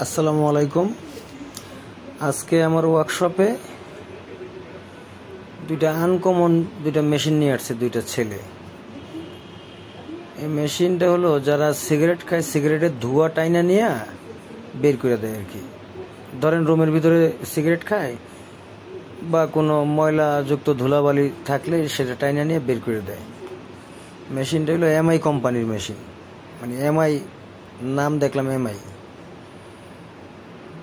আসসালামু আলাইকুম। আজকে আমার ওয়ার্কশপে আনকমন দুইটা মেশিন নিয়ে আসছে দুইটা ছেলে। এই মেশিনটা হলো যারা সিগারেট খায় সিগারেটের ধোঁয়া টাইনা নিয়ে বের করে দেয় আর কি। ধরেন রুমের ভিতরে সিগারেট খায় বা কোনো ময়লাযুক্ত ধুলাবালি থাকলে সেটা টাইনা নিয়ে বের করে দেয়। মেশিনটা হলো এমআই কোম্পানির মেশিন, মানে এমআই নাম দেখলাম এমআই।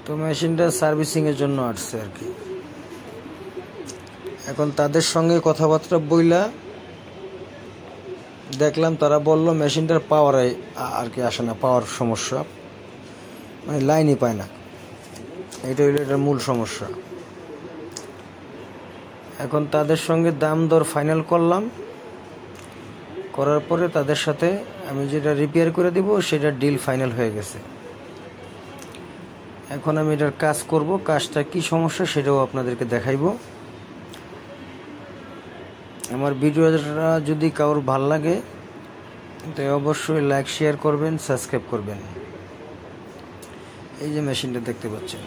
তো মেশিনটা সার্ভিসিংয়ের জন্য আসছে আর কি। এখন তাদের সঙ্গে কথাবার্তা বইলা দেখলাম, তারা বলল মেশিনটার পাওয়ারে আর কি আসে না, পাওয়ার সমস্যা, মানে লাইনই পায় না। এটা হইলো এটার মূল সমস্যা। এখন তাদের সঙ্গে দাম দর ফাইনাল করলাম, করার পরে তাদের সাথে আমি যেটা রিপেয়ার করে দিব সেটা ডিল ফাইনাল হয়ে গেছে। এখন আমি এটার কাজ করব, কাজটা কি সমস্যা সেটাও আপনাদেরকে দেখাইব। আমার ভিডিওটা যদি কারোর ভাল লাগে তো অবশ্যই লাইক শেয়ার করবেন, সাবস্ক্রাইব করবেন। এই যে মেশিনটা দেখতে পাচ্ছেন,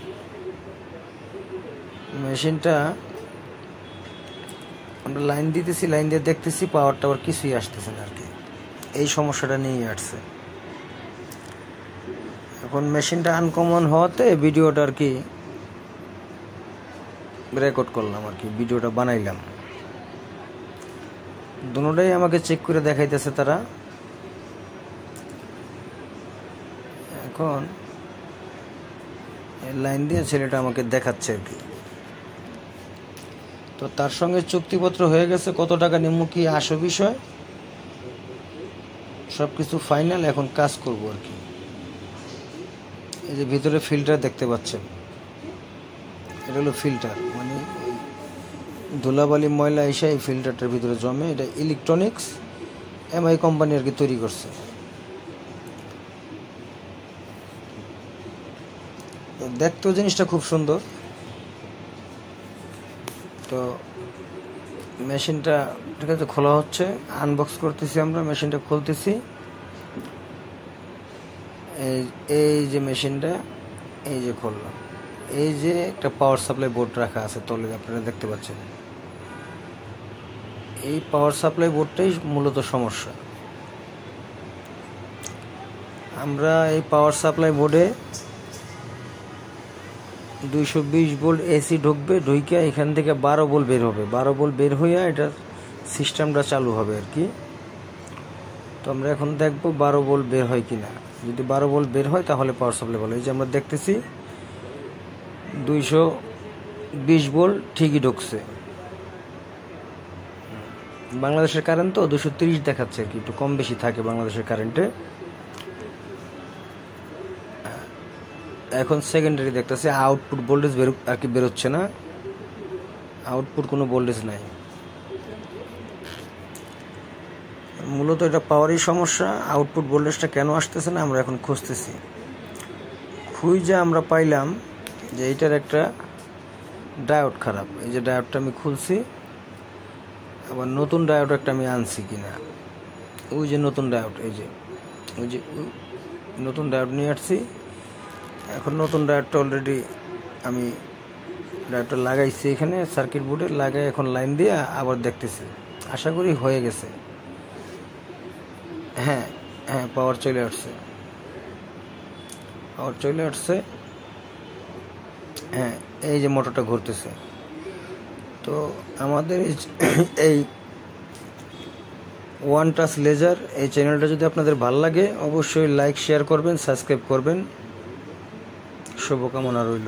মেশিনটা আমরা লাইন দিতেছি, লাইন দিয়ে দেখতেছি পাওয়ার টাওয়ার কিছুই আসতেছে না আর কি। এই সমস্যাটা নিয়ে আসছে। এখন মেশিনটা আনকমন হওয়াতে ভিডিওটা আর কি রেকর্ড করলাম আর কি, ভিডিওটা বানাইলাম। দুটোটাই আমাকে চেক করে দেখাইতেছে তারা। এখন লাইন দিয়ে ছেলেটা আমাকে দেখাচ্ছে আর কি। তো তার সঙ্গে চুক্তিপত্র হয়ে গেছে, কত টাকা নিম্ন কি আসো বিষয় সব কিছু ফাইনাল। এখন কাজ করব আর কি। এই যে ভিতরে ফিল্টার দেখতে পাচ্ছেন, এটা হলো ফিল্টার, মানে ধুলাবালি ময়লা এসে এই ফিল্টারটার ভিতরে জমে। এটা ইলেকট্রনিক্স, এমআই কোম্পানি আর কি তৈরি করছে। দেখতেও জিনিসটা খুব সুন্দর। তো মেশিনটা ঠিক আছে, খোলা হচ্ছে, আনবক্স করতেছি আমরা, মেশিনটা খুলতেছি। এই যে মেশিনটা এই যে খুললাম, এই যে একটা পাওয়ার সাপ্লাই বোর্ড রাখা আছে তলে, আপনারা দেখতে পাচ্ছেন। এই পাওয়ার সাপ্লাই বোর্ডটাই মূলত সমস্যা। আমরা এই পাওয়ার সাপ্লাই বোর্ডে 220 ভোল্ট এসি ঢুকবে, ঢুকে এখান থেকে 12 ভোল্ট বের হবে। 12 ভোল্ট বের হইয়া এটার সিস্টেমটা চালু হবে আর কি। তো আমরা এখন দেখবো 12 ভোল্ট বের হয় কিনা। যদি 12 ভোল্ট বের হয় তাহলে পাওয়ার সাপ্লাই ভালো। এই যে আমরা দেখতেছি 220 ভোল্ট ঠিকই ঢুকছে। বাংলাদেশের কারেন্ট তো 230 দেখাচ্ছে আর কি, একটু কম বেশি থাকে বাংলাদেশের কারেন্টে। এখন সেকেন্ডারি দেখতেছে আউটপুট ভোল্টেজ আর কি বেরোচ্ছে না, আউটপুট কোনো ভোল্টেজ নাই। মূলত এটা পাওয়ারই সমস্যা। আউটপুট ভোল্টেজটা কেন আসতেছে না আমরা এখন খুঁজতেছি। খুঁজে আমরা পাইলাম যে এইটার একটা ডায়োড খারাপ। এই যে ডায়োডটা আমি খুলছি, আবার নতুন ডায়োড একটা আমি আনছি কিনা। ওই যে নতুন ডায়োড, এই যে ওই যে নতুন ডায়োড নিয়ে আসছি। এখন নতুন ডায়োডটা অলরেডি আমি ডায়োডটা লাগাইছি এখানে সার্কিট বোর্ডে লাগাই, এখন লাইন দিয়ে আবার দেখতেছি। আশা করি হয়ে গেছে। হ্যাঁ হ্যাঁ, পাওয়ার চলে আসছে, পাওয়ার চলে আসছে। হ্যাঁ, এই যে মোটরটা ঘুরতেছে। তো আমাদের এই ওয়ান টাচ লেজার এই চ্যানেলটা যদি আপনাদের ভালো লাগে অবশ্যই লাইক শেয়ার করবেন, সাবস্ক্রাইব করবেন। শুভকামনা রইল।